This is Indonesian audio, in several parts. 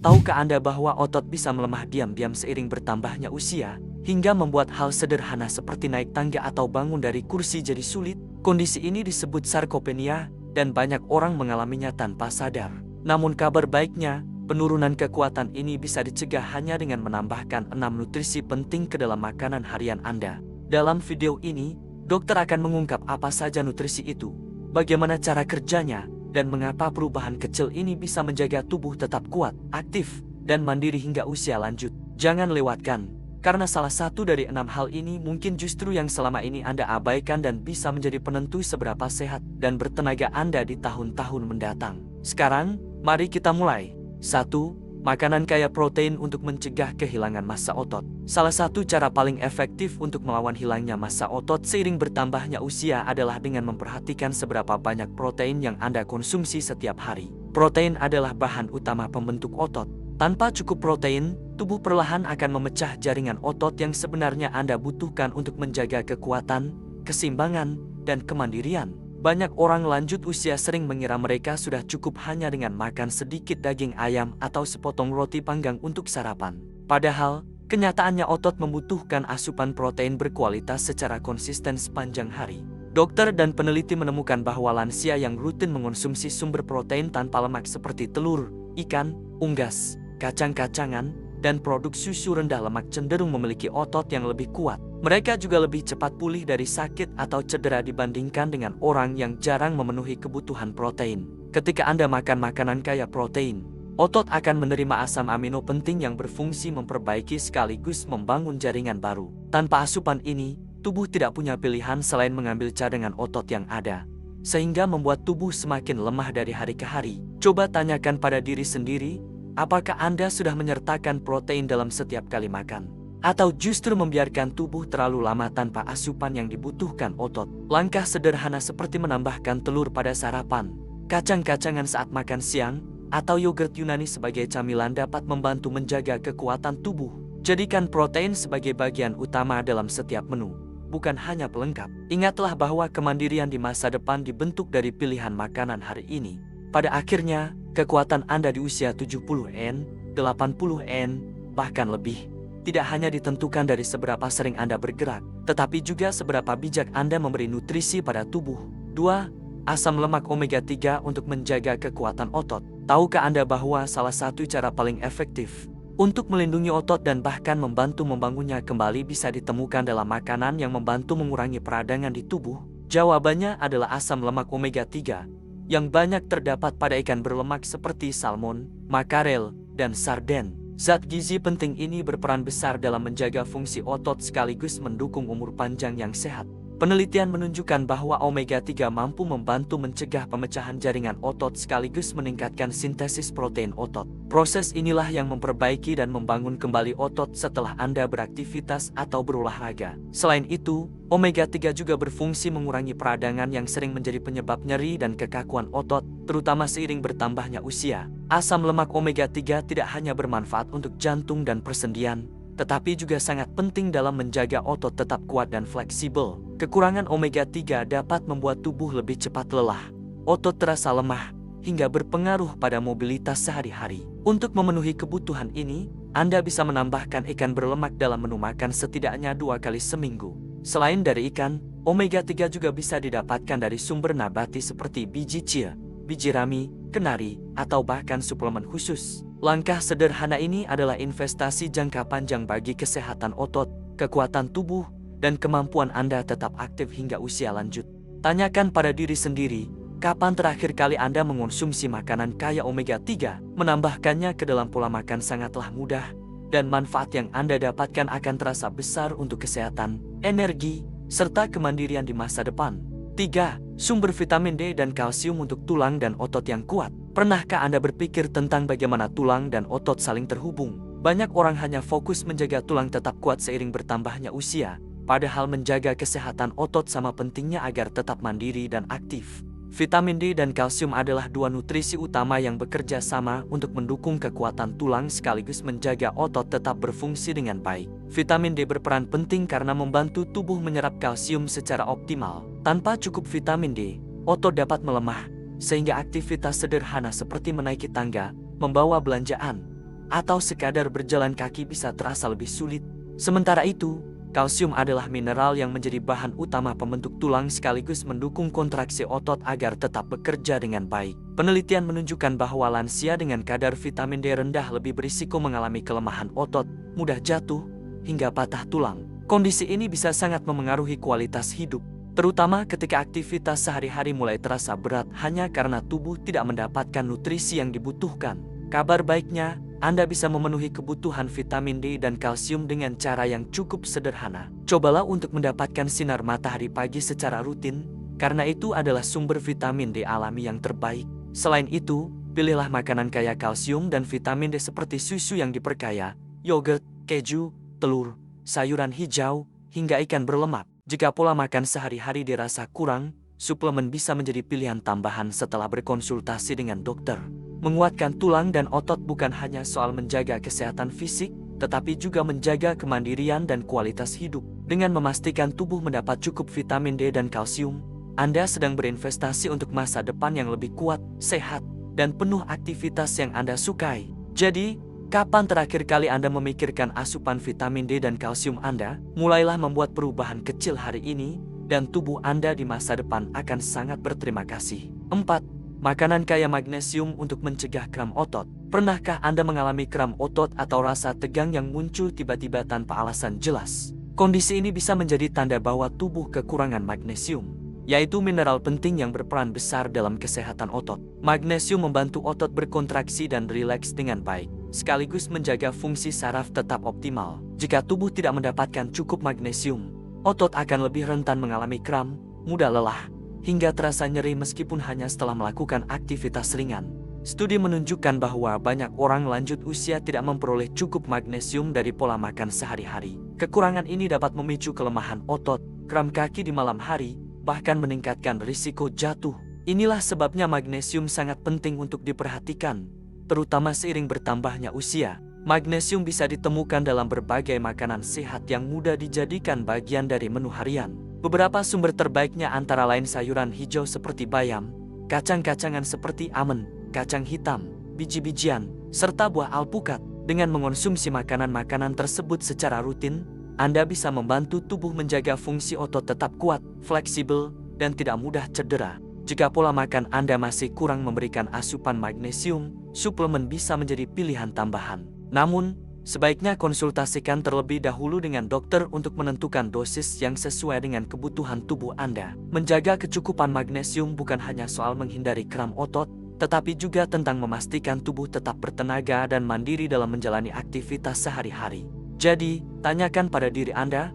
Tahukah Anda bahwa otot bisa melemah diam-diam seiring bertambahnya usia, hingga membuat hal sederhana seperti naik tangga atau bangun dari kursi jadi sulit? Kondisi ini disebut sarkopenia, dan banyak orang mengalaminya tanpa sadar. Namun kabar baiknya, penurunan kekuatan ini bisa dicegah hanya dengan menambahkan 6 nutrisi penting ke dalam makanan harian Anda. Dalam video ini, dokter akan mengungkap apa saja nutrisi itu, bagaimana cara kerjanya, dan mengapa perubahan kecil ini bisa menjaga tubuh tetap kuat, aktif, dan mandiri hingga usia lanjut. Jangan lewatkan, karena salah satu dari 6 hal ini mungkin justru yang selama ini Anda abaikan dan bisa menjadi penentu seberapa sehat dan bertenaga Anda di tahun-tahun mendatang. Sekarang, mari kita mulai. 1. Makanan kaya protein untuk mencegah kehilangan massa otot. Salah satu cara paling efektif untuk melawan hilangnya massa otot seiring bertambahnya usia adalah dengan memperhatikan seberapa banyak protein yang Anda konsumsi setiap hari. Protein adalah bahan utama pembentuk otot. Tanpa cukup protein, tubuh perlahan akan memecah jaringan otot yang sebenarnya Anda butuhkan untuk menjaga kekuatan, keseimbangan, dan kemandirian. Banyak orang lanjut usia sering mengira mereka sudah cukup hanya dengan makan sedikit daging ayam atau sepotong roti panggang untuk sarapan. Padahal, kenyataannya otot membutuhkan asupan protein berkualitas secara konsisten sepanjang hari. Dokter dan peneliti menemukan bahwa lansia yang rutin mengonsumsi sumber protein tanpa lemak seperti telur, ikan, unggas, kacang-kacangan, dan produk susu rendah lemak cenderung memiliki otot yang lebih kuat. Mereka juga lebih cepat pulih dari sakit atau cedera dibandingkan dengan orang yang jarang memenuhi kebutuhan protein. Ketika Anda makan makanan kaya protein, otot akan menerima asam amino penting yang berfungsi memperbaiki sekaligus membangun jaringan baru. Tanpa asupan ini, tubuh tidak punya pilihan selain mengambil cadangan otot yang ada, sehingga membuat tubuh semakin lemah dari hari ke hari. Coba tanyakan pada diri sendiri, apakah Anda sudah menyertakan protein dalam setiap kali makan? Atau justru membiarkan tubuh terlalu lama tanpa asupan yang dibutuhkan otot? Langkah sederhana seperti menambahkan telur pada sarapan, kacang-kacangan saat makan siang, atau yogurt Yunani sebagai camilan dapat membantu menjaga kekuatan tubuh. Jadikan protein sebagai bagian utama dalam setiap menu, bukan hanya pelengkap. Ingatlah bahwa kemandirian di masa depan dibentuk dari pilihan makanan hari ini. Pada akhirnya, kekuatan Anda di usia 70N, 80N, bahkan lebih, tidak hanya ditentukan dari seberapa sering Anda bergerak, tetapi juga seberapa bijak Anda memberi nutrisi pada tubuh. 2. Asam lemak omega 3 untuk menjaga kekuatan otot. Tahukah Anda bahwa salah satu cara paling efektif untuk melindungi otot dan bahkan membantu membangunnya kembali bisa ditemukan dalam makanan yang membantu mengurangi peradangan di tubuh? Jawabannya adalah asam lemak omega 3, yang banyak terdapat pada ikan berlemak seperti salmon, makarel, dan sarden. Zat gizi penting ini berperan besar dalam menjaga fungsi otot sekaligus mendukung umur panjang yang sehat. Penelitian menunjukkan bahwa omega 3 mampu membantu mencegah pemecahan jaringan otot sekaligus meningkatkan sintesis protein otot. Proses inilah yang memperbaiki dan membangun kembali otot setelah Anda beraktivitas atau berolahraga. Selain itu, omega 3 juga berfungsi mengurangi peradangan yang sering menjadi penyebab nyeri dan kekakuan otot, terutama seiring bertambahnya usia. Asam lemak omega 3 tidak hanya bermanfaat untuk jantung dan persendian, tetapi juga sangat penting dalam menjaga otot tetap kuat dan fleksibel. Kekurangan omega 3 dapat membuat tubuh lebih cepat lelah, otot terasa lemah, hingga berpengaruh pada mobilitas sehari-hari. Untuk memenuhi kebutuhan ini, Anda bisa menambahkan ikan berlemak dalam menu makan setidaknya 2 kali seminggu. Selain dari ikan, omega 3 juga bisa didapatkan dari sumber nabati seperti biji chia, biji rami, kenari, atau bahkan suplemen khusus. Langkah sederhana ini adalah investasi jangka panjang bagi kesehatan otot, kekuatan tubuh, dan kemampuan Anda tetap aktif hingga usia lanjut. Tanyakan pada diri sendiri, kapan terakhir kali Anda mengonsumsi makanan kaya omega 3? Menambahkannya ke dalam pola makan sangatlah mudah, dan manfaat yang Anda dapatkan akan terasa besar untuk kesehatan, energi, serta kemandirian di masa depan. 3. Sumber vitamin D dan kalsium untuk tulang dan otot yang kuat. Pernahkah Anda berpikir tentang bagaimana tulang dan otot saling terhubung? Banyak orang hanya fokus menjaga tulang tetap kuat seiring bertambahnya usia, padahal menjaga kesehatan otot sama pentingnya agar tetap mandiri dan aktif. Vitamin D dan kalsium adalah 2 nutrisi utama yang bekerja sama untuk mendukung kekuatan tulang sekaligus menjaga otot tetap berfungsi dengan baik. Vitamin D berperan penting karena membantu tubuh menyerap kalsium secara optimal. Tanpa cukup vitamin D, otot dapat melemah, sehingga aktivitas sederhana seperti menaiki tangga, membawa belanjaan, atau sekadar berjalan kaki bisa terasa lebih sulit. Sementara itu, kalsium adalah mineral yang menjadi bahan utama pembentuk tulang sekaligus mendukung kontraksi otot agar tetap bekerja dengan baik. Penelitian menunjukkan bahwa lansia dengan kadar vitamin D rendah lebih berisiko mengalami kelemahan otot, mudah jatuh, hingga patah tulang. Kondisi ini bisa sangat memengaruhi kualitas hidup, terutama ketika aktivitas sehari-hari mulai terasa berat hanya karena tubuh tidak mendapatkan nutrisi yang dibutuhkan. Kabar baiknya, Anda bisa memenuhi kebutuhan vitamin D dan kalsium dengan cara yang cukup sederhana. Cobalah untuk mendapatkan sinar matahari pagi secara rutin, karena itu adalah sumber vitamin D alami yang terbaik. Selain itu, pilihlah makanan kaya kalsium dan vitamin D seperti susu yang diperkaya, yogurt, keju, telur, sayuran hijau, hingga ikan berlemak. Jika pola makan sehari-hari dirasa kurang, suplemen bisa menjadi pilihan tambahan setelah berkonsultasi dengan dokter. Menguatkan tulang dan otot bukan hanya soal menjaga kesehatan fisik, tetapi juga menjaga kemandirian dan kualitas hidup. Dengan memastikan tubuh mendapat cukup vitamin D dan kalsium, Anda sedang berinvestasi untuk masa depan yang lebih kuat, sehat, dan penuh aktivitas yang Anda sukai. Jadi, kapan terakhir kali Anda memikirkan asupan vitamin D dan kalsium Anda? Mulailah membuat perubahan kecil hari ini, dan tubuh Anda di masa depan akan sangat berterima kasih. 4. Makanan kaya magnesium untuk mencegah kram otot. Pernahkah Anda mengalami kram otot atau rasa tegang yang muncul tiba-tiba tanpa alasan jelas? Kondisi ini bisa menjadi tanda bahwa tubuh kekurangan magnesium, yaitu mineral penting yang berperan besar dalam kesehatan otot. Magnesium membantu otot berkontraksi dan rileks dengan baik, sekaligus menjaga fungsi saraf tetap optimal. Jika tubuh tidak mendapatkan cukup magnesium, otot akan lebih rentan mengalami kram, mudah lelah, hingga terasa nyeri meskipun hanya setelah melakukan aktivitas ringan. Studi menunjukkan bahwa banyak orang lanjut usia tidak memperoleh cukup magnesium dari pola makan sehari-hari. Kekurangan ini dapat memicu kelemahan otot, kram kaki di malam hari, bahkan meningkatkan risiko jatuh. Inilah sebabnya magnesium sangat penting untuk diperhatikan, terutama seiring bertambahnya usia. Magnesium bisa ditemukan dalam berbagai makanan sehat yang mudah dijadikan bagian dari menu harian. Beberapa sumber terbaiknya antara lain sayuran hijau seperti bayam, kacang-kacangan seperti almond, kacang hitam, biji-bijian, serta buah alpukat. Dengan mengonsumsi makanan-makanan tersebut secara rutin, Anda bisa membantu tubuh menjaga fungsi otot tetap kuat, fleksibel, dan tidak mudah cedera. Jika pola makan Anda masih kurang memberikan asupan magnesium, suplemen bisa menjadi pilihan tambahan. Namun, sebaiknya konsultasikan terlebih dahulu dengan dokter untuk menentukan dosis yang sesuai dengan kebutuhan tubuh Anda. Menjaga kecukupan magnesium bukan hanya soal menghindari kram otot, tetapi juga tentang memastikan tubuh tetap bertenaga dan mandiri dalam menjalani aktivitas sehari-hari. Jadi, tanyakan pada diri Anda,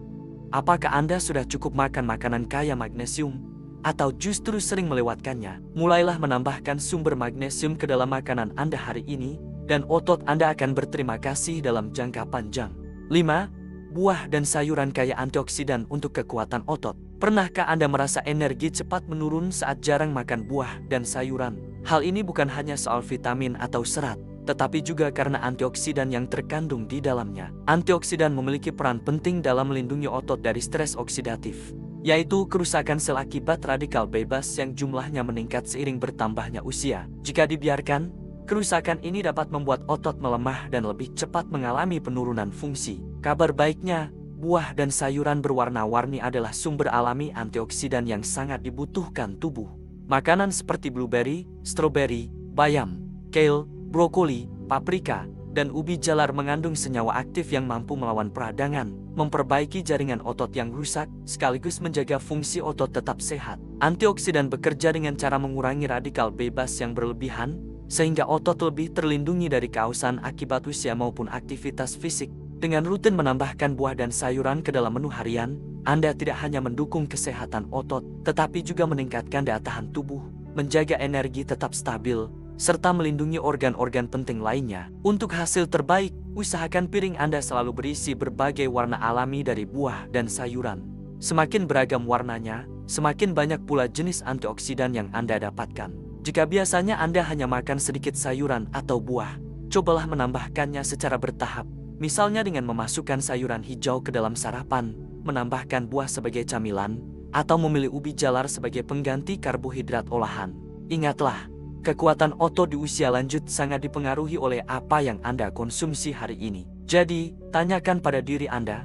apakah Anda sudah cukup makan makanan kaya magnesium, atau justru sering melewatkannya? Mulailah menambahkan sumber magnesium ke dalam makanan Anda hari ini, dan otot Anda akan berterima kasih dalam jangka panjang. 5. Buah dan sayuran kaya antioksidan untuk kekuatan otot. Pernahkah Anda merasa energi cepat menurun saat jarang makan buah dan sayuran? Hal ini bukan hanya soal vitamin atau serat, tetapi juga karena antioksidan yang terkandung di dalamnya. Antioksidan memiliki peran penting dalam melindungi otot dari stres oksidatif, yaitu kerusakan sel akibat radikal bebas yang jumlahnya meningkat seiring bertambahnya usia. Jika dibiarkan, kerusakan ini dapat membuat otot melemah dan lebih cepat mengalami penurunan fungsi. Kabar baiknya, buah dan sayuran berwarna-warni adalah sumber alami antioksidan yang sangat dibutuhkan tubuh. Makanan seperti blueberry, stroberi, bayam, kale, brokoli, paprika, dan ubi jalar mengandung senyawa aktif yang mampu melawan peradangan, memperbaiki jaringan otot yang rusak, sekaligus menjaga fungsi otot tetap sehat. Antioksidan bekerja dengan cara mengurangi radikal bebas yang berlebihan, sehingga otot lebih terlindungi dari keausan akibat usia maupun aktivitas fisik. Dengan rutin menambahkan buah dan sayuran ke dalam menu harian, Anda tidak hanya mendukung kesehatan otot, tetapi juga meningkatkan daya tahan tubuh, menjaga energi tetap stabil, serta melindungi organ-organ penting lainnya. Untuk hasil terbaik, usahakan piring Anda selalu berisi berbagai warna alami dari buah dan sayuran. Semakin beragam warnanya, semakin banyak pula jenis antioksidan yang Anda dapatkan. Jika biasanya Anda hanya makan sedikit sayuran atau buah, cobalah menambahkannya secara bertahap, misalnya dengan memasukkan sayuran hijau ke dalam sarapan, menambahkan buah sebagai camilan, atau memilih ubi jalar sebagai pengganti karbohidrat olahan. Ingatlah, kekuatan otot di usia lanjut sangat dipengaruhi oleh apa yang Anda konsumsi hari ini. Jadi, tanyakan pada diri Anda,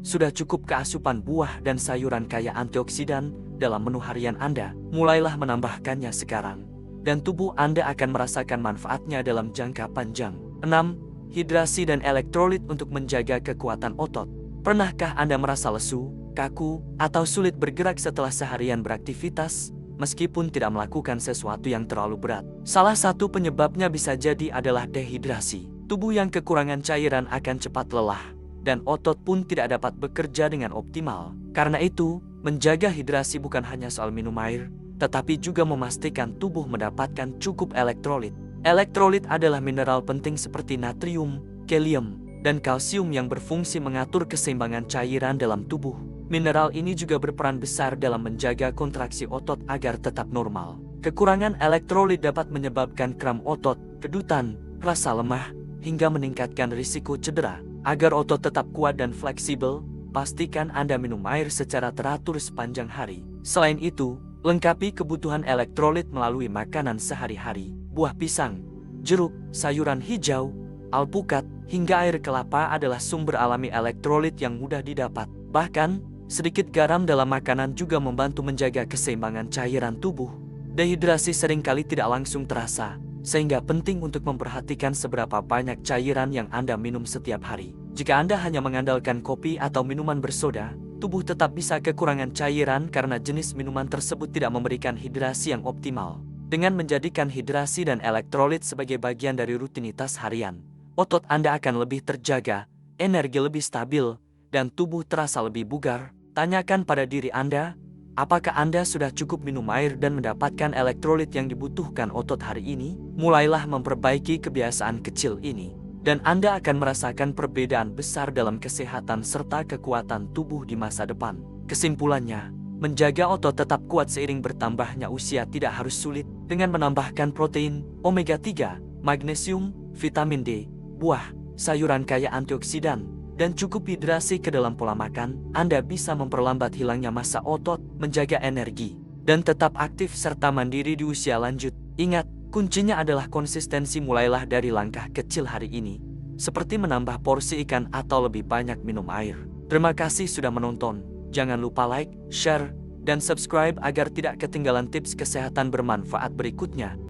sudah cukup keasupan buah dan sayuran kaya antioksidan dalam menu harian Anda? Mulailah menambahkannya sekarang, dan tubuh Anda akan merasakan manfaatnya dalam jangka panjang. 6. Hidrasi dan elektrolit untuk menjaga kekuatan otot. Pernahkah Anda merasa lesu, kaku, atau sulit bergerak setelah seharian beraktivitas, meskipun tidak melakukan sesuatu yang terlalu berat? Salah satu penyebabnya bisa jadi adalah dehidrasi. Tubuh yang kekurangan cairan akan cepat lelah, dan otot pun tidak dapat bekerja dengan optimal. Karena itu, menjaga hidrasi bukan hanya soal minum air, tetapi juga memastikan tubuh mendapatkan cukup elektrolit. Elektrolit adalah mineral penting seperti natrium, kalium, dan kalsium yang berfungsi mengatur keseimbangan cairan dalam tubuh. Mineral ini juga berperan besar dalam menjaga kontraksi otot agar tetap normal. Kekurangan elektrolit dapat menyebabkan kram otot, kedutan, rasa lemah, hingga meningkatkan risiko cedera. Agar otot tetap kuat dan fleksibel, pastikan Anda minum air secara teratur sepanjang hari. Selain itu, lengkapi kebutuhan elektrolit melalui makanan sehari-hari. Buah pisang, jeruk, sayuran hijau, alpukat, hingga air kelapa adalah sumber alami elektrolit yang mudah didapat. Bahkan, sedikit garam dalam makanan juga membantu menjaga keseimbangan cairan tubuh. Dehidrasi seringkali tidak langsung terasa, sehingga penting untuk memperhatikan seberapa banyak cairan yang Anda minum setiap hari. Jika Anda hanya mengandalkan kopi atau minuman bersoda, tubuh tetap bisa kekurangan cairan karena jenis minuman tersebut tidak memberikan hidrasi yang optimal. Dengan menjadikan hidrasi dan elektrolit sebagai bagian dari rutinitas harian, otot Anda akan lebih terjaga, energi lebih stabil, dan tubuh terasa lebih bugar. Tanyakan pada diri Anda, apakah Anda sudah cukup minum air dan mendapatkan elektrolit yang dibutuhkan otot hari ini? Mulailah memperbaiki kebiasaan kecil ini, dan Anda akan merasakan perbedaan besar dalam kesehatan serta kekuatan tubuh di masa depan. Kesimpulannya, menjaga otot tetap kuat seiring bertambahnya usia tidak harus sulit. Dengan menambahkan protein, omega 3, magnesium, vitamin D, buah, sayuran kaya antioksidan, dan cukup hidrasi ke dalam pola makan, Anda bisa memperlambat hilangnya massa otot, menjaga energi, dan tetap aktif serta mandiri di usia lanjut. Ingat, kuncinya adalah konsistensi. Mulailah dari langkah kecil hari ini, seperti menambah porsi ikan atau lebih banyak minum air. Terima kasih sudah menonton. Jangan lupa like, share, dan subscribe agar tidak ketinggalan tips kesehatan bermanfaat berikutnya.